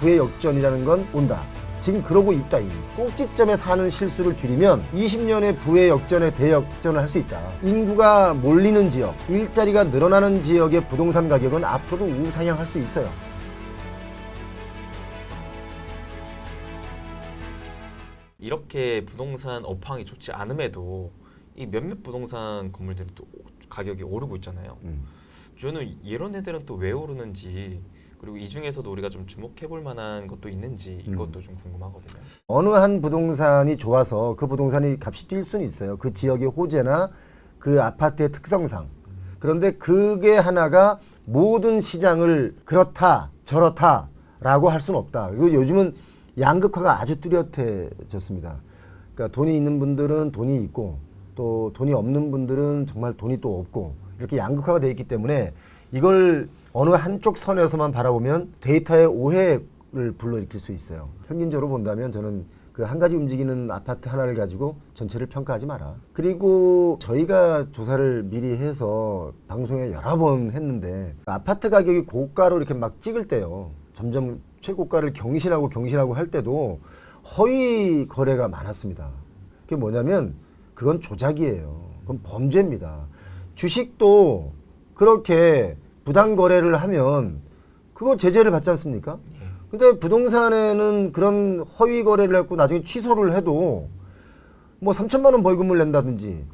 부의 역전이라는 건 온다. 지금 그러고 있다. 이미 꼭지점에 사는 실수를 줄이면 20년의 부의 역전에 대역전을 할 수 있다. 인구가 몰리는 지역, 일자리가 늘어나는 지역의 부동산 가격은 앞으로도 우상향할 수 있어요. 이렇게 부동산 업황이 좋지 않음에도 이 몇몇 부동산 건물들이 또 가격이 오르고 있잖아요. 저는 이런 애들은 또 왜 오르는지, 그리고 이 중에서도 우리가 좀 주목해 볼 만한 것도 있는지 이것도 좀 궁금하거든요. 어느 한 부동산이 좋아서 그 부동산이 값이 뛸 수는 있어요. 그 지역의 호재나 그 아파트의 특성상. 그런데 그게 하나가 모든 시장을 그렇다 저렇다 라고 할 수는 없다. 그리고 요즘은 양극화가 아주 뚜렷해졌습니다. 그러니까 돈이 있는 분들은 돈이 있고 또 돈이 없는 분들은 정말 돈이 또 없고 이렇게 양극화가 되어 있기 때문에 이걸 어느 한쪽 선에서만 바라보면 데이터의 오해를 불러일으킬 수 있어요. 평균적으로 본다면 저는 그 한 가지 움직이는 아파트 하나를 가지고 전체를 평가하지 마라. 그리고 저희가 조사를 미리 해서 방송에 여러 번 했는데 아파트 가격이 고가로 이렇게 막 찍을 때요. 점점 최고가를 경신하고 할 때도 허위 거래가 많았습니다. 그게 뭐냐면 그건 조작이에요. 그건 범죄입니다. 주식도 그렇게 부당 거래를 하면 그거 제재를 받지 않습니까? 근데 부동산에는 그런 허위 거래를 했고 나중에 취소를 해도 뭐 3천만 원 벌금을 낸다든지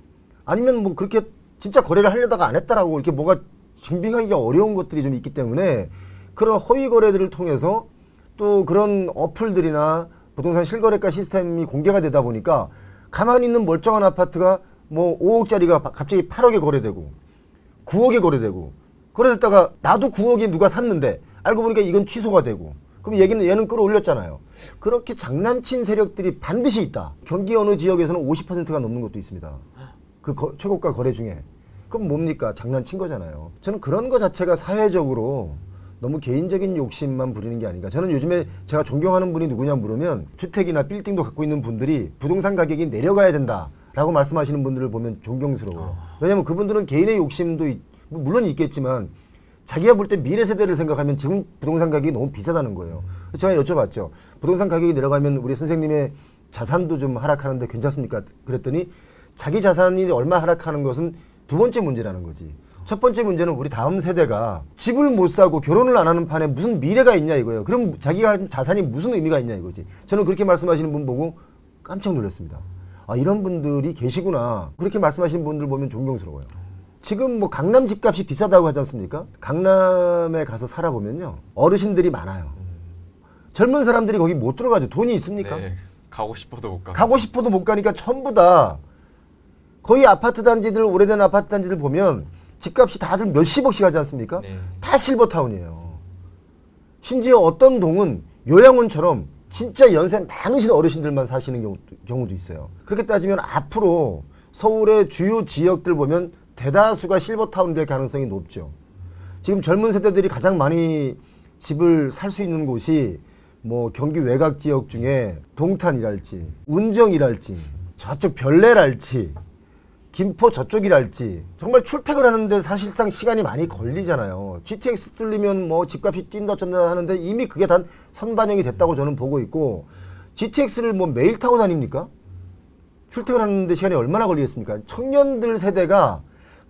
아니면 뭐 그렇게 진짜 거래를 하려다가 안 했다라고 이렇게 뭐가 증빙하기가 어려운 것들이 좀 있기 때문에 그런 허위 거래들을 통해서 또 그런 어플들이나 부동산 실거래가 시스템이 공개가 되다 보니까 가만히 있는 멀쩡한 아파트가 뭐 5억짜리가 갑자기 8억에 거래되고 9억에 거래되고 거래됐다가 나도 9억에 누가 샀는데 알고 보니까 이건 취소가 되고 그럼 얘는 끌어올렸잖아요. 그렇게 장난친 세력들이 반드시 있다. 경기 어느 지역에서는 50%가 넘는 것도 있습니다. 그 최고가 거래 중에. 그럼 뭡니까? 장난친 거잖아요. 저는 그런 거 자체가 사회적으로 너무 개인적인 욕심만 부리는 게 아닌가. 저는 요즘에 제가 존경하는 분이 누구냐 물으면 주택이나 빌딩도 갖고 있는 분들이 부동산 가격이 내려가야 된다라고 말씀하시는 분들을 보면 존경스러워요. 왜냐하면 그분들은 개인의 욕심도 물론 있겠지만 자기가 볼 때 미래 세대를 생각하면 지금 부동산 가격이 너무 비싸다는 거예요. 제가 여쭤봤죠. 부동산 가격이 내려가면 우리 선생님의 자산도 좀 하락하는데 괜찮습니까? 그랬더니 자기 자산이 얼마 하락하는 것은 두 번째 문제라는 거지. 첫 번째 문제는 우리 다음 세대가 집을 못 사고 결혼을 안 하는 판에 무슨 미래가 있냐 이거예요. 그럼 자기가 가진 자산이 무슨 의미가 있냐 이거지. 저는 그렇게 말씀하시는 분 보고 깜짝 놀랐습니다. 아, 이런 분들이 계시구나. 그렇게 말씀하시는 분들 보면 존경스러워요. 지금 뭐 강남 집값이 비싸다고 하지 않습니까? 강남에 가서 살아보면요. 어르신들이 많아요. 젊은 사람들이 거기 못 들어가죠. 돈이 있습니까? 네, 가고 싶어도 못 가고. 가고 싶어도 못 가니까 전부 다 거의 아파트 단지들, 오래된 아파트 단지들 보면 집값이 다들 몇십억씩 하지 않습니까? 네. 다 실버타운이에요. 심지어 어떤 동은 요양원처럼 진짜 연세 많으신 어르신들만 사시는 경우도 있어요. 그렇게 따지면 앞으로 서울의 주요 지역들 보면 대다수가 실버타운이 될 가능성이 높죠. 지금 젊은 세대들이 가장 많이 집을 살 수 있는 곳이 뭐 경기 외곽 지역 중에 동탄이랄지 운정이랄지 저쪽 별내랄지 김포 저쪽이랄지 정말 출퇴근하는데 사실상 시간이 많이 걸리잖아요. GTX 뚫리면 뭐 집값이 뛴다 쩐다 하는데 이미 그게 다 선반영이 됐다고 저는 보고 있고 GTX를 뭐 매일 타고 다닙니까? 출퇴근하는데 시간이 얼마나 걸리겠습니까? 청년들 세대가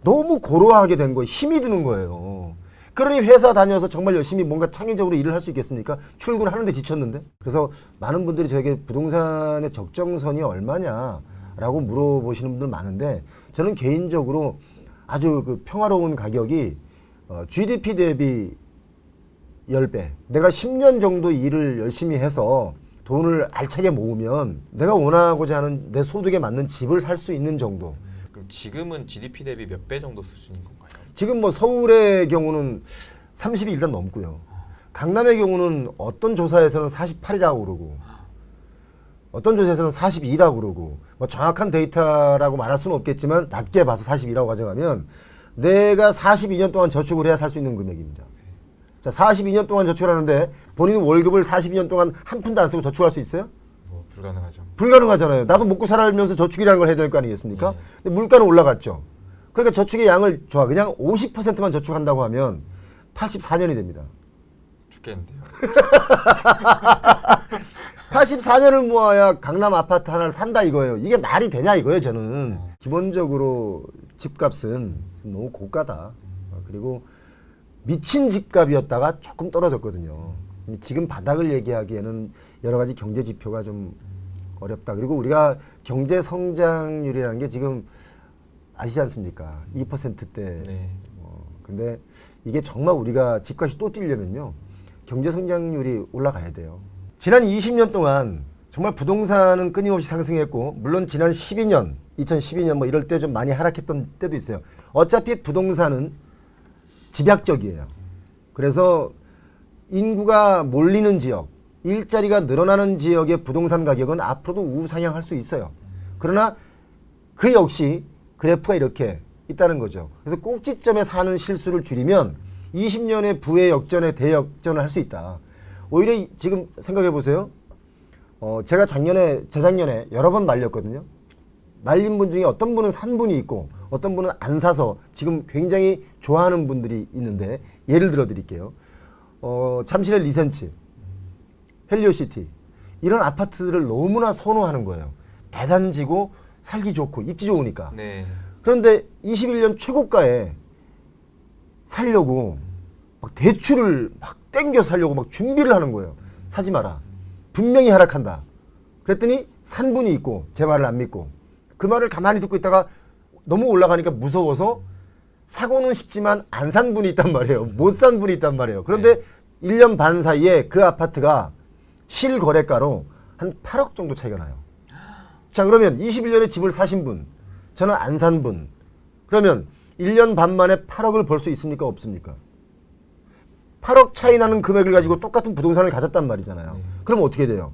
너무 고루하게 된 거예요. 힘이 드는 거예요. 그러니 회사 다녀서 정말 열심히 뭔가 창의적으로 일을 할 수 있겠습니까? 출근하는데 지쳤는데. 그래서 많은 분들이 저에게 부동산의 적정선이 얼마냐라고 물어보시는 분들 많은데 저는 개인적으로 아주 그 평화로운 가격이 GDP 대비 10배. 내가 10년 정도 일을 열심히 해서 돈을 알차게 모으면 내가 원하고자 하는 내 소득에 맞는 집을 살 수 있는 정도. 그럼 지금은 GDP 대비 몇 배 정도 수준인 건가요? 지금 뭐 서울의 경우는 30이 일단 넘고요. 강남의 경우는 어떤 조사에서는 48이라고 그러고 어떤 조사에서는 42라고 그러고 뭐 정확한 데이터라고 말할 수는 없겠지만 낮게 봐서 42라고 가정하면 내가 42년 동안 저축을 해야 살 수 있는 금액입니다. 자, 42년 동안 저축하는데 본인 월급을 42년 동안 한 푼도 안 쓰고 저축할 수 있어요? 뭐 불가능하죠. 불가능하잖아요. 나도 먹고 살아면서 저축이라는 걸 해야 될 거 아니겠습니까? 근데 물가는 올라갔죠. 그러니까 저축의 양을 그냥 50%만 저축한다고 하면 84년이 됩니다. 죽겠는데요. 84년을 모아야 강남 아파트 하나를 산다 이거예요. 이게 말이 되냐 이거예요 저는. 기본적으로 집값은 너무 고가다. 그리고 미친 집값이었다가 조금 떨어졌거든요. 지금 바닥을 얘기하기에는 여러 가지 경제 지표가 좀 어렵다. 그리고 우리가 경제 성장률이라는 게 지금 아시지 않습니까? 2%대. 네. 근데 이게 정말 우리가 집값이 또 뛰려면요. 경제 성장률이 올라가야 돼요. 지난 20년 동안 정말 부동산은 끊임없이 상승했고 물론 지난 12년, 2012년 뭐 이럴 때 좀 많이 하락했던 때도 있어요. 어차피 부동산은 집약적이에요. 그래서 인구가 몰리는 지역, 일자리가 늘어나는 지역의 부동산 가격은 앞으로도 우상향할 수 있어요. 그러나 그 역시 그래프가 이렇게 있다는 거죠. 그래서 꼭지점에 사는 실수를 줄이면 20년의 부의 역전에 대역전을 할 수 있다. 오히려 지금 생각해 보세요. 제가 재작년에 여러 번 말렸거든요. 말린 분 중에 어떤 분은 산 분이 있고 어떤 분은 안 사서 지금 굉장히 좋아하는 분들이 있는데 예를 들어 드릴게요. 잠실의 리센츠, 헬리오시티 이런 아파트들을 너무나 선호하는 거예요. 대단지고 살기 좋고 입지 좋으니까. 네. 그런데 21년 최고가에 살려고 막 대출을 막 땡겨 살려고 막 준비를 하는 거예요. 사지 마라. 분명히 하락한다. 그랬더니 산 분이 있고 제 말을 안 믿고 그 말을 가만히 듣고 있다가 너무 올라가니까 무서워서 사고는 싶지만 안 산 분이 있단 말이에요. 못 산 분이 있단 말이에요. 그런데 1년 반 사이에 그 아파트가 실거래가로 한 8억 정도 차이가 나요. 자, 그러면 21년에 집을 사신 분, 저는 안 산 분, 그러면 1년 반 만에 8억을 벌 수 있습니까? 없습니까? 8억 차이 나는 금액을 가지고 똑같은 부동산을 가졌단 말이잖아요. 그럼 어떻게 돼요?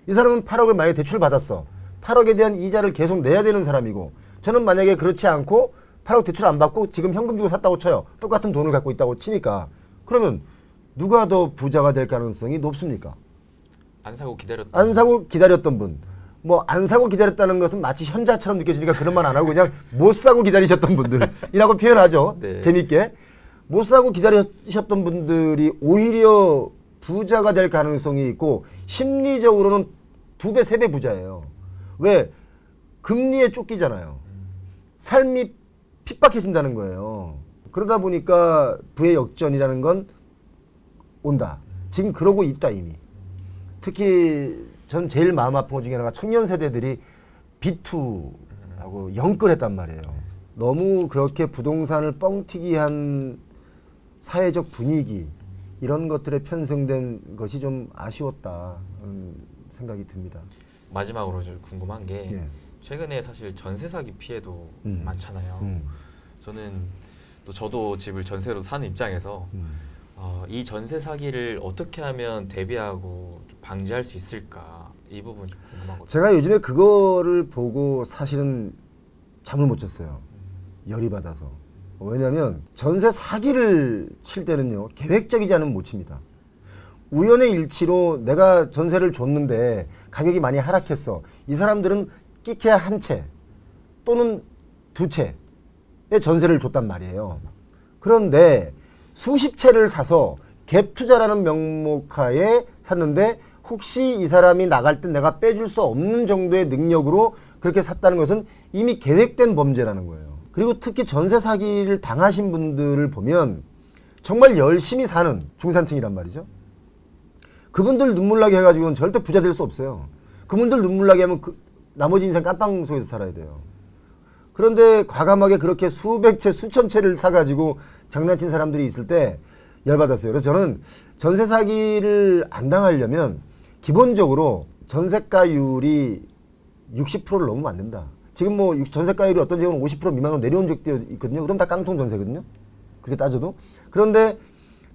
이 사람은 8억을 만약에 대출 받았어. 8억에 대한 이자를 계속 내야 되는 사람이고 저는 만약에 그렇지 않고 8억 대출 안 받고 지금 현금 주고 샀다고 쳐요. 똑같은 돈을 갖고 있다고 치니까 그러면 누가 더 부자가 될 가능성이 높습니까? 안 사고 기다렸다. 안 사고 기다렸던 분. 뭐 안 사고 기다렸다는 것은 마치 현자처럼 느껴지니까 그런 말 안 하고 그냥 못 사고 기다리셨던 분들이라고 표현하죠. 네. 재밌게. 못 사고 기다리셨던 분들이 오히려 부자가 될 가능성이 있고 심리적으로는 2배, 3배 부자예요. 왜? 금리에 쫓기잖아요. 삶이 핍박해진다는 거예요. 그러다 보니까 부의 역전이라는 건 온다. 지금 그러고 있다 이미. 특히 전 제일 마음 아픈 것 중에 하나가 청년 세대들이 B2하고 영끌했단 말이에요. 너무 그렇게 부동산을 뻥튀기한 사회적 분위기 이런 것들에 편승된 것이 좀 아쉬웠다 생각이 듭니다. 마지막으로 좀 궁금한 게 예. 최근에 사실 전세 사기 피해도 많잖아요. 저도 집을 전세로 사는 입장에서 이 전세 사기를 어떻게 하면 대비하고 좀 방지할 수 있을까 이 부분 좀 궁금하거든요. 제가 요즘에 그거를 보고 사실은 잠을 못 잤어요. 열이 받아서. 왜냐하면 전세 사기를 칠 때는요 계획적이지 않으면 못 칩니다. 우연의 일치로 내가 전세를 줬는데 가격이 많이 하락했어. 이 사람들은 끼케야 한 채 또는 2채의 전세를 줬단 말이에요. 그런데 수십 채를 사서 갭 투자라는 명목하에 샀는데 혹시 이 사람이 나갈 때 내가 빼줄 수 없는 정도의 능력으로 그렇게 샀다는 것은 이미 계획된 범죄라는 거예요. 그리고 특히 전세 사기를 당하신 분들을 보면 정말 열심히 사는 중산층이란 말이죠. 그분들 눈물 나게 해가지고는 절대 부자 될 수 없어요. 그분들 눈물 나게 하면 나머지 인생 깜빵 속에서 살아야 돼요. 그런데 과감하게 그렇게 수백 채, 수천 채를 사가지고 장난친 사람들이 있을 때 열받았어요. 그래서 저는 전세 사기를 안 당하려면 기본적으로 전세가율이 60%를 넘으면 안 된다. 지금 뭐 전세가율이 어떤 지역은 50% 미만으로 내려온 적도 있거든요. 그럼 다 깡통 전세거든요. 그렇게 따져도. 그런데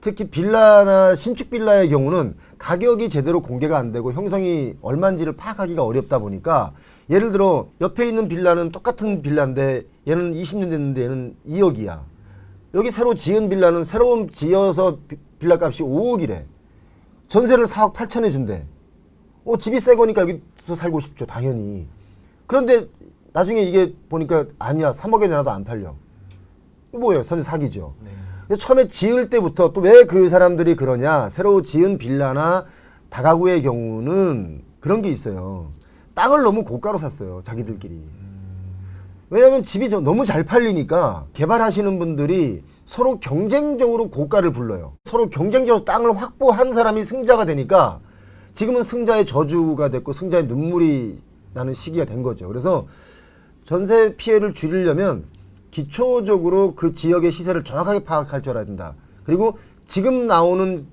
특히 빌라나 신축 빌라의 경우는 가격이 제대로 공개가 안 되고 형성이 얼마인지를 파악하기가 어렵다 보니까 예를 들어 옆에 있는 빌라는 똑같은 빌라인데 얘는 20년 됐는데 얘는 2억이야. 여기 새로 지은 빌라는 새로운 지어서 빌라 값이 5억이래. 전세를 4억 8천에 준대. 집이 새 거니까 여기서 살고 싶죠. 당연히. 그런데 나중에 이게 보니까 아니야. 3억에 내놔도 안 팔려. 뭐예요? 전세 사기죠. 네. 그래서 처음에 지을 때부터 또 왜 그 사람들이 그러냐, 새로 지은 빌라나 다가구의 경우는 그런 게 있어요. 땅을 너무 고가로 샀어요, 자기들끼리. 왜냐하면 집이 너무 잘 팔리니까 개발하시는 분들이 서로 경쟁적으로 고가를 불러요. 서로 경쟁적으로 땅을 확보한 사람이 승자가 되니까 지금은 승자의 저주가 됐고 승자의 눈물이 나는 시기가 된 거죠. 그래서 전세 피해를 줄이려면 기초적으로 그 지역의 시세를 정확하게 파악할 줄 알아야 된다. 그리고 지금 나오는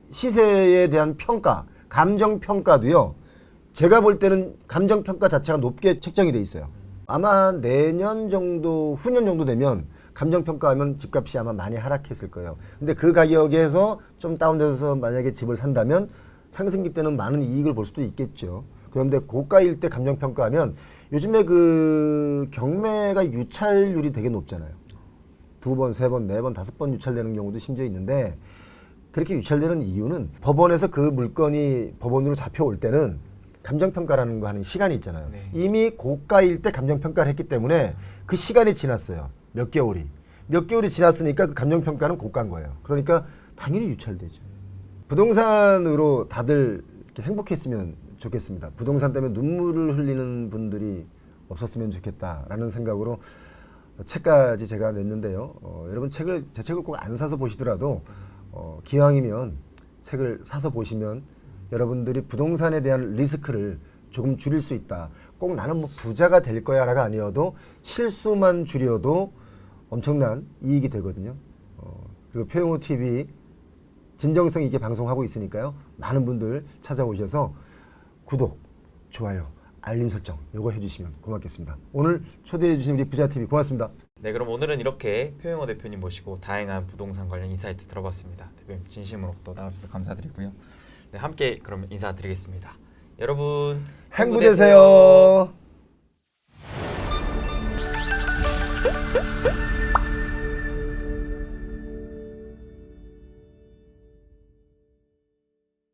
시세에 대한 평가, 감정평가도요. 제가 볼 때는 감정평가 자체가 높게 책정이 돼 있어요. 아마 내년 정도, 후년 정도 되면 감정평가하면 집값이 아마 많이 하락했을 거예요. 근데 그 가격에서 좀 다운돼서 만약에 집을 산다면 상승기 때는 많은 이익을 볼 수도 있겠죠. 그런데 고가일 때 감정평가하면 요즘에 그 경매가 유찰률이 되게 높잖아요. 2번, 3번, 4번, 5번 유찰되는 경우도 심지어 있는데 그렇게 유찰되는 이유는 법원에서 그 물건이 법원으로 잡혀올 때는 감정평가라는 거 하는 시간이 있잖아요. 네. 이미 고가일 때 감정평가를 했기 때문에 그 시간이 지났어요. 몇 개월이. 몇 개월이 지났으니까 그 감정평가는 고가인 거예요. 그러니까 당연히 유찰되죠. 부동산으로 다들 이렇게 행복했으면 좋겠습니다. 부동산 때문에 눈물을 흘리는 분들이 없었으면 좋겠다라는 생각으로 책까지 제가 냈는데요. 여러분 제 책을 꼭 안 사서 보시더라도 기왕이면 책을 사서 보시면 여러분들이 부동산에 대한 리스크를 조금 줄일 수 있다. 꼭 나는 뭐 부자가 될 거야라가 아니어도 실수만 줄여도 엄청난 이익이 되거든요. 그리고 표영호 TV 진정성 있게 방송하고 있으니까요. 많은 분들 찾아오셔서 구독, 좋아요, 알림 설정 요거 해주시면 고맙겠습니다. 오늘 초대해 주신 우리 부자TV 고맙습니다. 네, 그럼 오늘은 이렇게 표영호 대표님 모시고 다양한 부동산 관련 인사이트 들어봤습니다. 대표님 진심으로 또 나와주셔서 감사드리고요. 네, 함께 그럼 인사드리겠습니다. 여러분 행복 되세요.